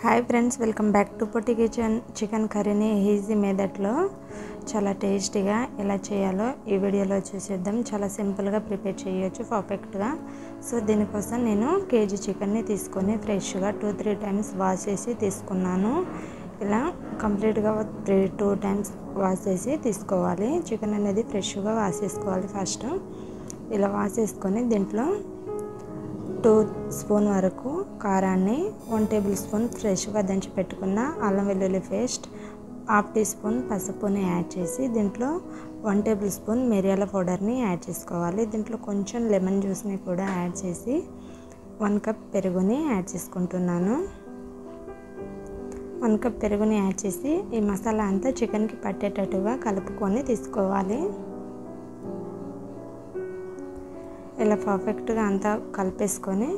Hi friends, welcome back to Potti kitchen. Chicken కర్రీని easy మెథడ్లో చాలా టేస్టీగా ఎలా చేయాలో ఈ వీడియోలో చూసేద్దాం. చాలా సింపుల్గా ప్రిపేర్ చేయొచ్చు పర్ఫెక్ట్గా. సో దీనికోసం నేను కేజీ చికెన్ని తీసుకొని ఫ్రెష్గా 2-3 టైమ్స్ వాష్ చేసి తీసుకున్నాను. ఇలా కంప్లీట్గా 2 టైమ్స్ వాష్ చేసి తీసుకోవాలి. చికెన్ అనేది ఫ్రెష్గా వాష్ చేసుకోవాలి. ఫస్ట్ ఇలా వాష్ చేసుకొని దీంట్లో 2 స్పూన్ వరకు కారాన్ని, 1 టేబుల్ స్పూన్ ఫ్రెష్గా దంచి పెట్టుకున్న అల్లం వెల్లుల్లి పేస్ట్, 1/2 టీ స్పూన్ పసుపుని యాడ్ చేసి దీంట్లో 1 టేబుల్ స్పూన్ మిరియాల పౌడర్ని యాడ్ చేసుకోవాలి. దీంట్లో కొంచెం లెమన్ జ్యూస్ని కూడా యాడ్ చేసి 1 కప్ పెరుగుని యాడ్ చేసుకుంటున్నాను. 1 కప్ పెరుగుని యాడ్ చేసి ఈ మసాలా అంతా చికెన్కి పట్టేటట్టుగా కలుపుకొని తీసుకోవాలి. ఇలా పర్ఫెక్ట్గా అంతా కలిపేసుకొని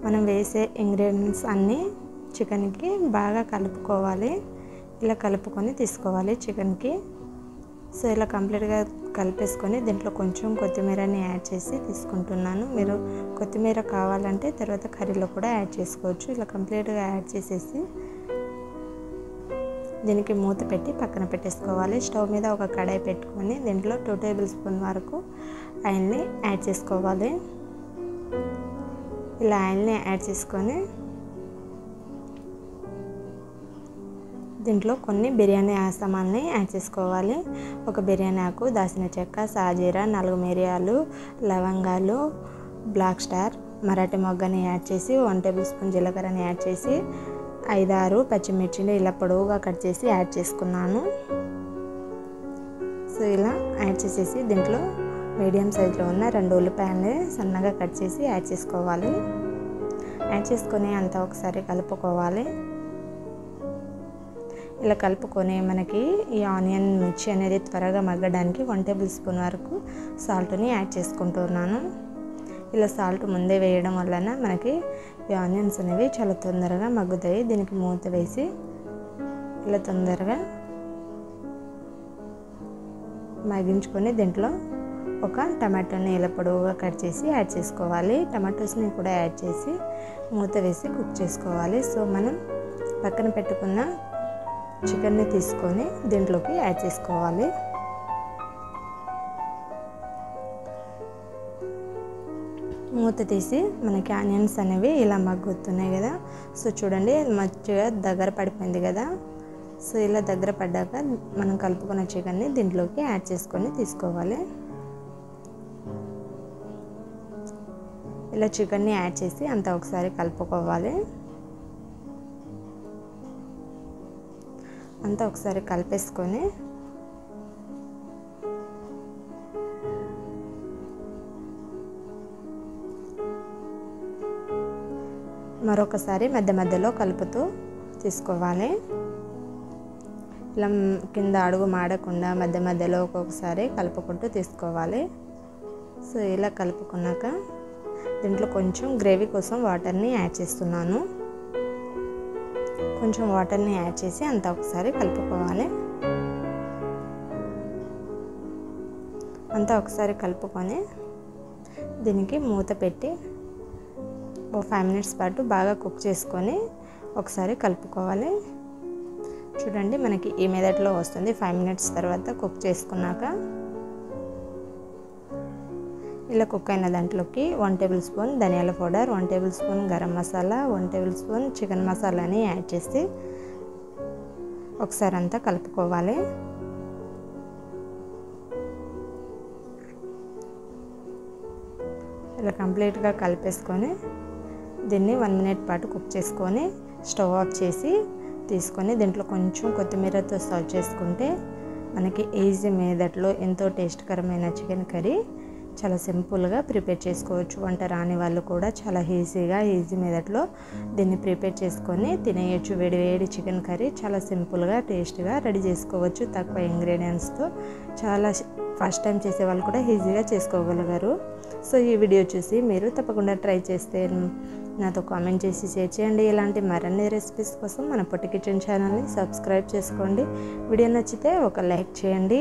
మనం వేసే ఇంగ్రీడియంట్స్ అన్నీ చికెన్కి బాగా కలుపుకోవాలి. ఇలా కలుపుకొని తీసుకోవాలి చికెన్కి. సో ఇలా కంప్లీట్గా కలిపేసుకొని దీంట్లో కొంచెం కొత్తిమీరని యాడ్ చేసి తీసుకుంటున్నాను. మీరు కొత్తిమీర కావాలంటే తర్వాత కర్రీలో కూడా యాడ్ చేసుకోవచ్చు. ఇలా కంప్లీట్గా యాడ్ చేసేసి దీనికి మూత పెట్టి పక్కన పెట్టేసుకోవాలి. స్టవ్ మీద ఒక కడాయి పెట్టుకొని దీంట్లో 2 టేబుల్ స్పూన్ వరకు ఆయిల్ని యాడ్ చేసుకోవాలి. ఇలా ఆయిల్ని యాడ్ చేసుకొని దీంట్లో కొన్ని బిర్యానీ సామాన్ని యాడ్ చేసుకోవాలి. ఒక బిర్యానీ ఆకు, దాల్చిన చెక్క, సాజీరా, 4 మిరియాలు, లవంగాలు, బ్లాక్ స్టార్, మరాఠీ మొగ్గని యాడ్ చేసి 1 టేబుల్ స్పూన్ జీలకర్రని యాడ్ చేసి 5-6 పచ్చిమిర్చిని ఇలా పొడవుగా కట్ చేసి యాడ్ చేసుకున్నాను. సో ఇలా యాడ్ చేసేసి దీంట్లో మీడియం సైజులో ఉన్న 2 ఉల్లిపాయలని సన్నగా కట్ చేసి యాడ్ చేసుకోవాలి. యాడ్ చేసుకొని అంతా ఒకసారి కలుపుకోవాలి. ఇలా కలుపుకొని మనకి ఈ ఆనియన్ మిర్చి అనేది త్వరగా మగ్గడానికి 1 టేబుల్ స్పూన్ వరకు సాల్ట్ని యాడ్ చేసుకుంటున్నాను. ఇలా సాల్ట్ ముందే వేయడం వలన మనకి ఈ ఆనియన్స్ అనేవి చాలా తొందరగా మగ్గుతాయి. దీనికి మూత వేసి ఇలా తొందరగా మగ్గించుకొని దీంట్లో ఒక టమాటోని ఇలా పొడవుగా కట్ చేసి యాడ్ చేసుకోవాలి. టమాటోస్ని కూడా యాడ్ చేసి మూత వేసి కుక్ చేసుకోవాలి. సో మనం పక్కన పెట్టుకున్న చికెన్ని తీసుకొని దీంట్లోకి యాడ్ చేసుకోవాలి. మూత తీసి మనకి ఆనియన్స్ అనేవి ఇలా మగ్గుతున్నాయి కదా. సో చూడండి, మంచిగా దగ్గర పడిపోయింది కదా. సో ఇలా దగ్గర పడ్డాక మనం కలుపుకున్న చికెన్ని దీంట్లోకి యాడ్ చేసుకొని తీసుకోవాలి. ఇలా చికెన్ని యాడ్ చేసి అంతా ఒకసారి కలుపుకోవాలి. అంతా ఒకసారి కలిపేసుకొని మరొకసారి మధ్య మధ్యలో కలుపుతూ తీసుకోవాలి. ఇలా కింద అడుగు మాడకుండా మధ్య మధ్యలో ఒక్కొక్కసారి కలుపుకుంటూ తీసుకోవాలి. సో ఇలా కలుపుకున్నాక దీంట్లో కొంచెం గ్రేవీ కోసం వాటర్ని యాడ్ చేస్తున్నాను. కొంచెం వాటర్ని యాడ్ చేసి అంతా ఒకసారి కలుపుకోవాలి. అంతా ఒకసారి కలుపుకొని దీనికి మూత పెట్టి 5 మినిట్స్ పాటు బాగా కుక్ చేసుకొని ఒకసారి కలుపుకోవాలి. చూడండి, మనకి ఈ మెథడ్లో వస్తుంది. 5 మినిట్స్ తర్వాత కుక్ చేసుకున్నాక ఇలా కుక్ అయిన దాంట్లోకి 1 టేబుల్ స్పూన్ ధనియాల powder, 1 table spoon garam masala, 1 table spoon chicken మసాలాని యాడ్ చేసి ఒకసారి అంతా కలుపుకోవాలి. ఇలా కంప్లీట్గా కలిపేసుకొని దీన్ని 1 మినిట్ పాటు కుక్ చేసుకొని స్టవ్ ఆఫ్ చేసి తీసుకొని దీంట్లో కొంచెం కొత్తిమీరతో సర్వ్ చేసుకుంటే మనకి ఈజీ మెథడ్లో ఎంతో టేస్ట్కరమైన చికెన్ కర్రీ చాలా సింపుల్గా ప్రిపేర్ చేసుకోవచ్చు. వంట రాని వాళ్ళు కూడా చాలా ఈజీ మెథడ్లో దీన్ని ప్రిపేర్ చేసుకొని తినేయచ్చు. వేడి చికెన్ కర్రీ చాలా సింపుల్గా టేస్ట్గా రెడీ చేసుకోవచ్చు. తక్కువ ఇంగ్రీడియంట్స్తో చాలా ఫస్ట్ టైం చేసే వాళ్ళు కూడా ఈజీగా చేసుకోగలగారు. సో ఈ వీడియో చూసి మీరు తప్పకుండా ట్రై చేస్తే నాతో కామెంట్ చేసి షేర్ చేయండి. ఇలాంటి మరిన్ని రెసిపీస్ కోసం మన పొట్టి కిచెన్ ఛానల్ని సబ్స్క్రైబ్ చేసుకోండి. వీడియో నచ్చితే ఒక లైక్ చేయండి.